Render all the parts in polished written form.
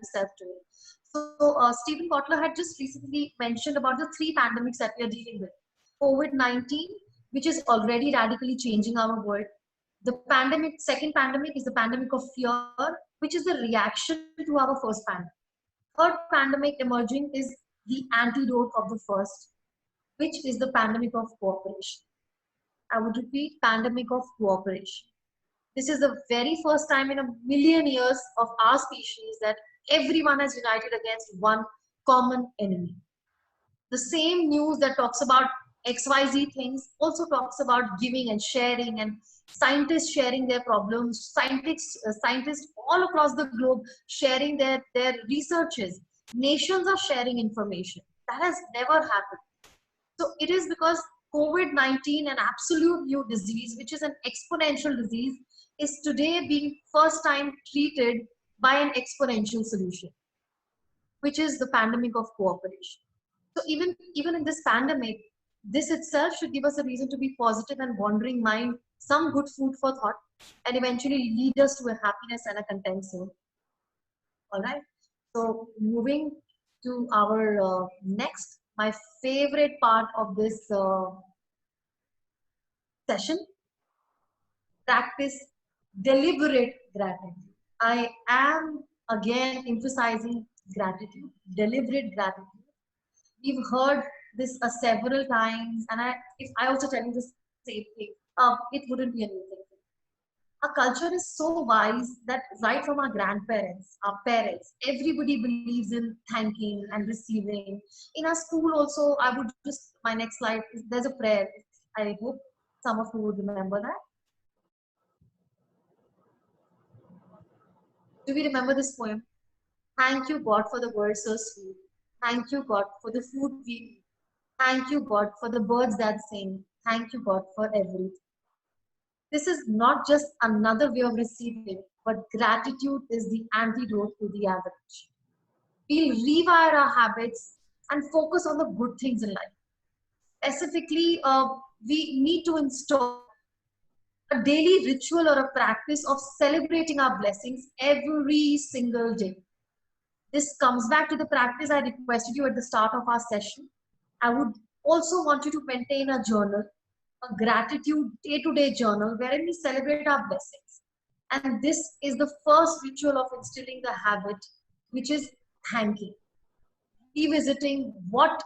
yourself to it. So Stephen Kotler had just recently mentioned about the three pandemics that we are dealing with. COVID-19, which is already radically changing our world. The pandemic, second pandemic is the pandemic of fear, which is the reaction to our first pandemic. Third pandemic emerging is the antidote of the first, which is the pandemic of cooperation. I would repeat, pandemic of cooperation. This is the very first time in a million years of our species that everyone has united against one common enemy. The same news that talks about XYZ things also talks about giving and sharing, and scientists sharing their problems, scientists all across the globe sharing their researches. Nations are sharing information. That has never happened. So it is because COVID-19, an absolute new disease, which is an exponential disease, is today being first time treated by an exponential solution, which is the pandemic of cooperation. So even in this pandemic, this itself should give us a reason to be positive and wandering mind, some good food for thought, and eventually lead us to a happiness and a content soul. All right. So moving to our next, my favorite part of this session, practice deliberate gratitude. I am again emphasizing gratitude, deliberate gratitude. We've heard this several times, and if I also tell you the same thing, it wouldn't be a new thing. Our culture is so wise that right from our grandparents, our parents, everybody believes in thanking and receiving. In our school also, I would just, my next slide, there's a prayer. I hope some of you would remember that. Do we remember this poem? Thank you, God, for the words so sweet. Thank you, God, for the food we eat. Thank you, God, for the birds that sing. Thank you, God, for everything. This is not just another way of receiving, but gratitude is the antidote to the average. We'll rewire our habits and focus on the good things in life. Specifically, we need to install a daily ritual or a practice of celebrating our blessings every single day. This comes back to the practice I requested you at the start of our session. I would also want you to maintain a journal, a gratitude day-to-day journal wherein we celebrate our blessings. And this is the first ritual of instilling the habit, which is thanking. Revisiting what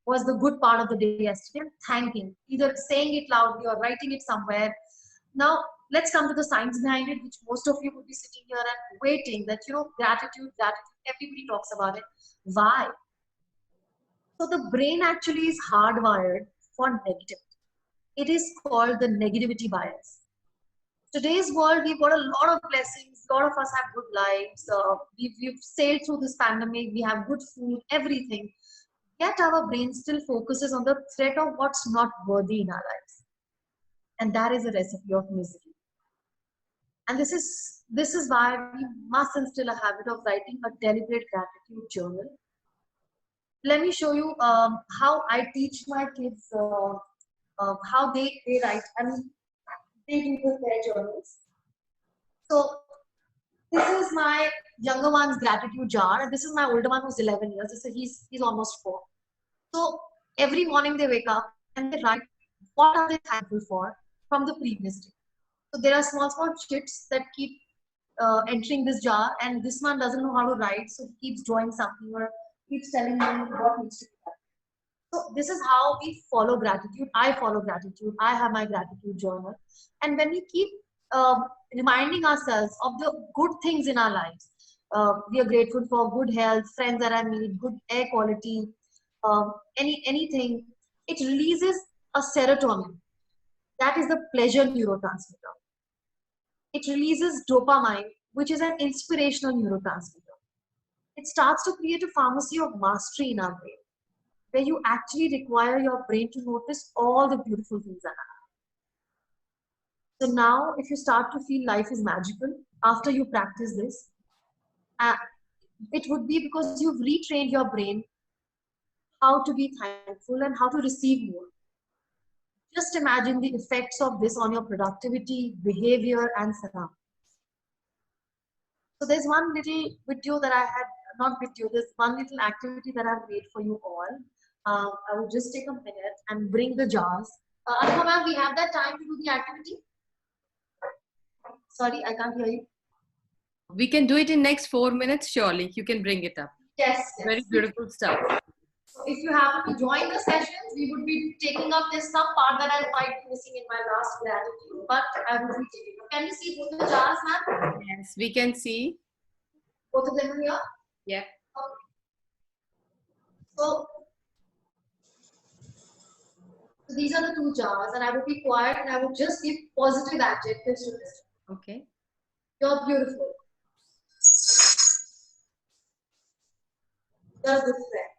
was the good part of the day yesterday and thanking, either saying it loudly or writing it somewhere. Now, let's come to the science behind it, which most of you would be sitting here and waiting that, gratitude, everybody talks about it. Why? So the brain actually is hardwired for negativity. It is called the negativity bias. Today's world, we've got a lot of blessings. A lot of us have good lives. We've sailed through this pandemic. We have good food, everything. Yet our brain still focuses on the threat of what's not worthy in our lives. And that is a recipe of misery. And this is why we must instill a habit of writing a deliberate gratitude journal. Let me show you how I teach my kids how they write and they do their journals. So this is my younger one's gratitude jar, and this is my older one who's 11 years. So he's almost 4. So every morning they wake up and they write what are they thankful for from the previous day. So there are small chits that keep entering this jar, and this one doesn't know how to write, so he keeps drawing something or keeps telling me what needs to be done. So this is how we follow gratitude. I follow gratitude. I have my gratitude journal. And when we keep reminding ourselves of the good things in our lives, we are grateful for good health, friends that I meet, good air quality, anything, it releases a serotonin. That is the pleasure neurotransmitter. It releases dopamine, which is an inspirational neurotransmitter. It starts to create a pharmacy of mastery in our brain, where you actually require your brain to notice all the beautiful things that happen. So now, if you start to feel life is magical after you practice this, it would be because you've retrained your brain how to be thankful and how to receive more. Just imagine the effects of this on your productivity, behavior, and surroundings. So there's one little video that I had not video, this one little activity that I've made for you all. I will just take a minute and bring the jars. Anupama ma'am, we have that time to do the activity? Sorry, I can't hear you. We can do it in next 4 minutes, surely. You can bring it up. Yes, yes. Very beautiful stuff. So if you happen to join the sessions, we would be taking up this some part that I might be missing in my last gratitude, but I would be taking up. Can you see both the jars, ma'am? Yes, we can see. Both of them are here? Yeah. Okay. So these are the two jars, and I would be quiet and I would just give positive adjectives to this. Okay. You're beautiful. You're a good friend.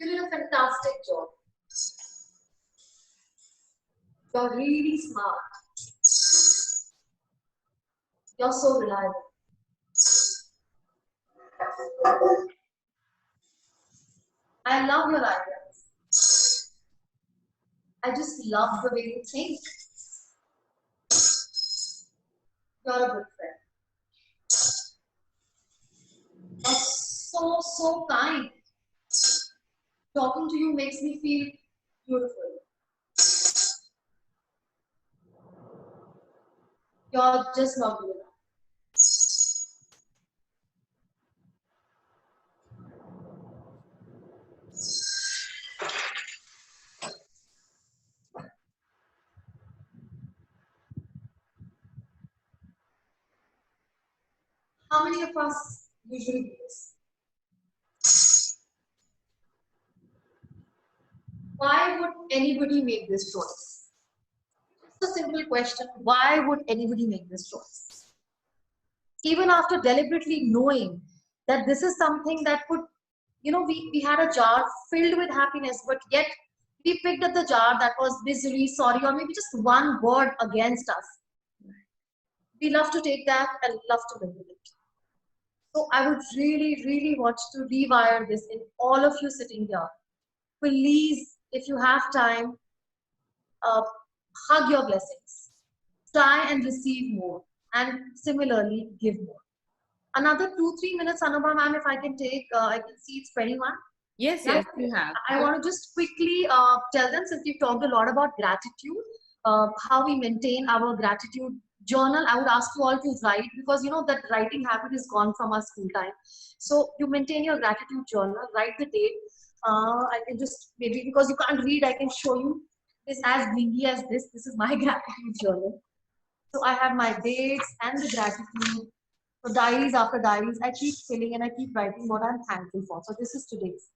You did a fantastic job. You're really smart. You're so reliable. I love your ideas. I just love the way you think. You're a good friend. You're so kind. Talking to you makes me feel beautiful. You're just not good enough. How many of us usually do this? Why would anybody make this choice? Just a simple question. Why would anybody make this choice? Even after deliberately knowing that this is something that could, you know, we had a jar filled with happiness, but yet we picked up the jar that was misery, sorry, or maybe just one word against us. We love to take that and love to live with it. So I would really want to rewire this in all of you sitting here. Please, if you have time, hug your blessings. Try and receive more, and similarly give more. Another 2-3 minutes, Anubha ma'am, if I can take, I can see it's 21. Yes, yes, you have. I want to just quickly tell them, since we've talked a lot about gratitude, how we maintain our gratitude journal. I would ask you all to write, because you know that writing habit is gone from our school time. So you maintain your gratitude journal, write the date. I can just, maybe because you can't read, I can show you this as blingy as this. This is my gratitude journal. So I have my dates and the gratitude. So diaries after diaries, I keep filling and I keep writing what I'm thankful for. So this is today's.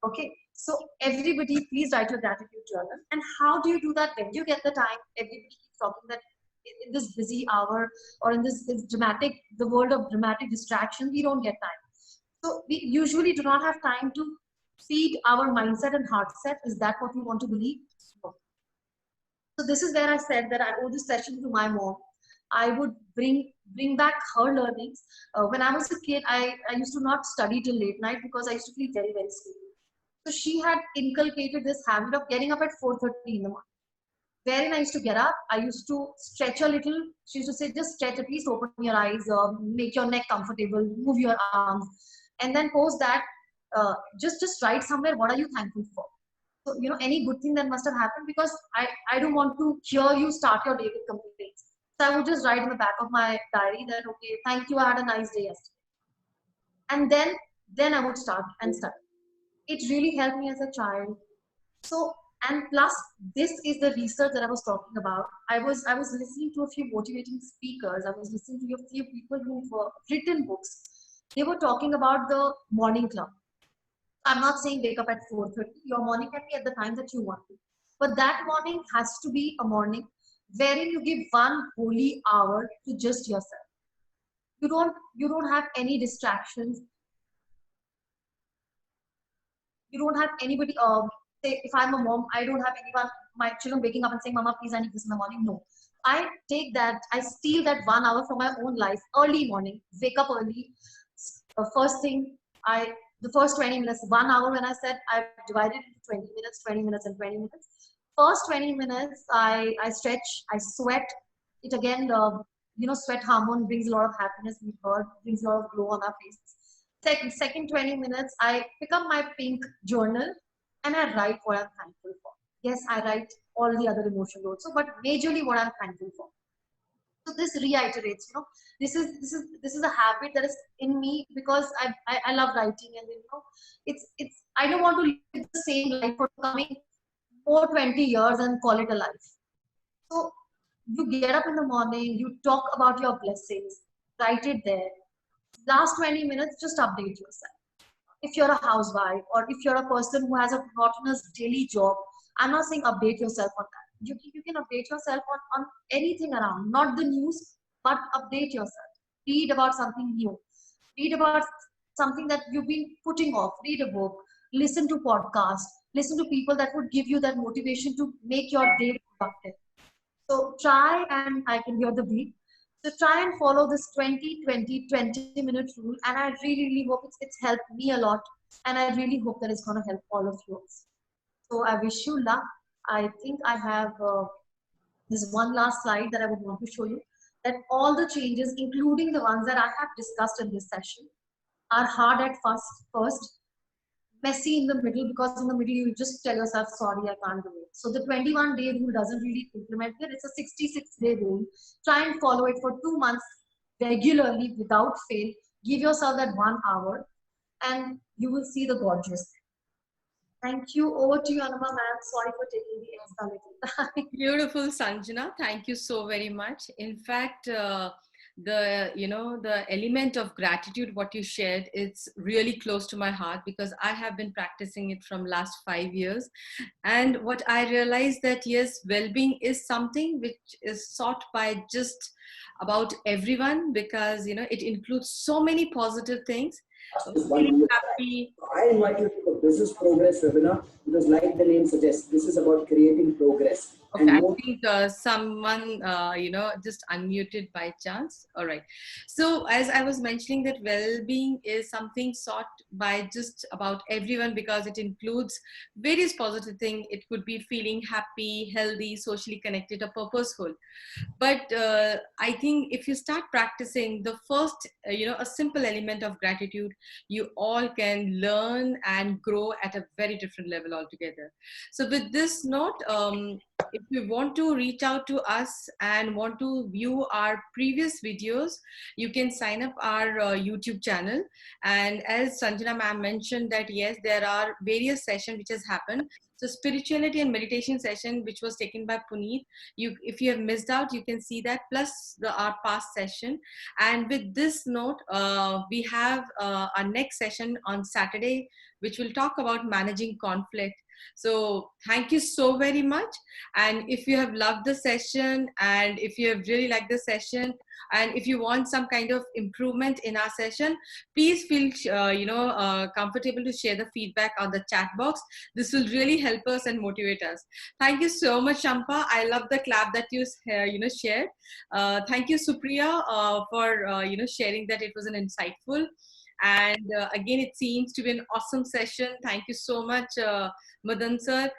Okay, so everybody, please write your gratitude journal. And how do you do that? When you get the time, everybody keeps talking that in this busy hour or in this dramatic, the world of dramatic distraction, we don't get time. So we usually do not have time to feed our mindset and heart set. Is that what we want to believe? No. So this is where I said that I owe this session to my mom. I would bring back her learnings. When I was a kid, I used to not study till late night because I used to feel very sleepy. So she had inculcated this habit of getting up at 4:30 in the morning. Wherein I used to get up, I used to stretch a little. She used to say, just stretch, at least open your eyes, make your neck comfortable, move your arms. And then post that, just write somewhere, what are you thankful for? So, you know, any good thing that must have happened, because I don't want to hear you start your day with complaints. So I would just write in the back of my diary that, okay, thank you, I had a nice day yesterday. And then I would start and study. It really helped me as a child. So, and plus, this is the research that I was talking about. I was listening to a few motivating speakers. I was listening to a few people who've written books. They were talking about the morning club. I'm not saying wake up at 4:30. Your morning can be at the time that you want to. But that morning has to be a morning wherein you give one holy hour to just yourself. You don't have any distractions. You don't have anybody, say, if I'm a mom, I don't have anyone, my children waking up and saying, Mama, please, I need this in the morning. No. I take that, I steal that 1 hour from my own life, early morning, wake up early. First thing, the first 20 minutes, 1 hour, when I said I've divided into 20 minutes, 20 minutes, and 20 minutes. First 20 minutes, I stretch, I sweat. It again sweat hormone brings a lot of happiness, we heard, brings a lot of glow on our face. Second 20 minutes, I pick up my pink journal and I write what I'm thankful for. Yes, I write all the other emotions also, but majorly what I'm thankful for. So this reiterates, this is a habit that is in me because I love writing, and it's I don't want to live the same life for coming more 20 years and call it a life. So you get up in the morning, you talk about your blessings, write it there. Last 20 minutes, just update yourself. If you're a housewife or if you're a person who has a monotonous daily job, I'm not saying update yourself on that. You can update yourself on anything around, not the news, but update yourself. Read about something new. Read about something that you've been putting off. Read a book. Listen to podcasts. Listen to people that would give you that motivation to make your day productive. So try, and I can hear the beat. So try and follow this 20-20-20 minute rule. And I really, really hope it's helped me a lot. And I really hope that it's going to help all of you. So I wish you luck. I think I have this one last slide that I would want to show you. That all the changes, including the ones that I have discussed in this session, are hard at first, messy in the middle, because in the middle you just tell yourself, sorry, I can't do it. So the 21-day rule doesn't really implement it. It's a 66-day rule. Try and follow it for 2 months regularly without fail. Give yourself that 1 hour and you will see the gorgeous. Thank you. Over to you, Anuma ma'am. Sorry for taking the extra little time. Beautiful, Sanjana. Thank you so very much. In fact, the element of gratitude, what you shared, it's really close to my heart because I have been practicing it from last 5 years. And what I realized that yes, well-being is something which is sought by just about everyone because, it includes so many positive things. Feeling happy. I invite you to the Business Progress webinar because, like the name suggests, this is about creating progress. Okay, I think someone, just unmuted by chance. All right. So as I was mentioning that well-being is something sought by just about everyone because it includes various positive things. It could be feeling happy, healthy, socially connected, or purposeful. But I think if you start practicing the first, a simple element of gratitude, you all can learn and grow at a very different level altogether. So with this note, if you want to reach out to us and want to view our previous videos, you can sign up our YouTube channel. And as Sanjana ma'am mentioned that yes, there are various sessions which has happened. So spirituality and meditation session, which was taken by Puneet, if you have missed out, you can see that plus our past session. And with this note, we have our next session on Saturday, which will talk about managing conflict. So thank you so very much. And if you have loved the session and if you have really liked the session and if you want some kind of improvement in our session, please feel comfortable to share the feedback on the chat box. This will really help us and motivate us. Thank you so much, Shampa. I love the clap that you shared. Thank you, Supriya, for sharing that it was an insightful. And again, it seems to be an awesome session. Thank you so much, Madan sir.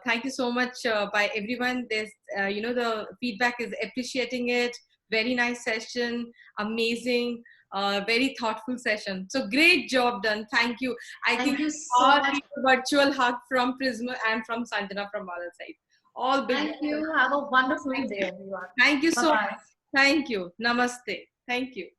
Thank you so much by everyone. There's, the feedback is appreciating it. Very nice session. Amazing. Very thoughtful session. So great job done. Thank you. I think you so much. Virtual hug from Prisma and from Sanjana from our side. All big. Thank you. Have a wonderful day, everyone. Thank you so Bye-bye. much. Thank you. Namaste. Thank you.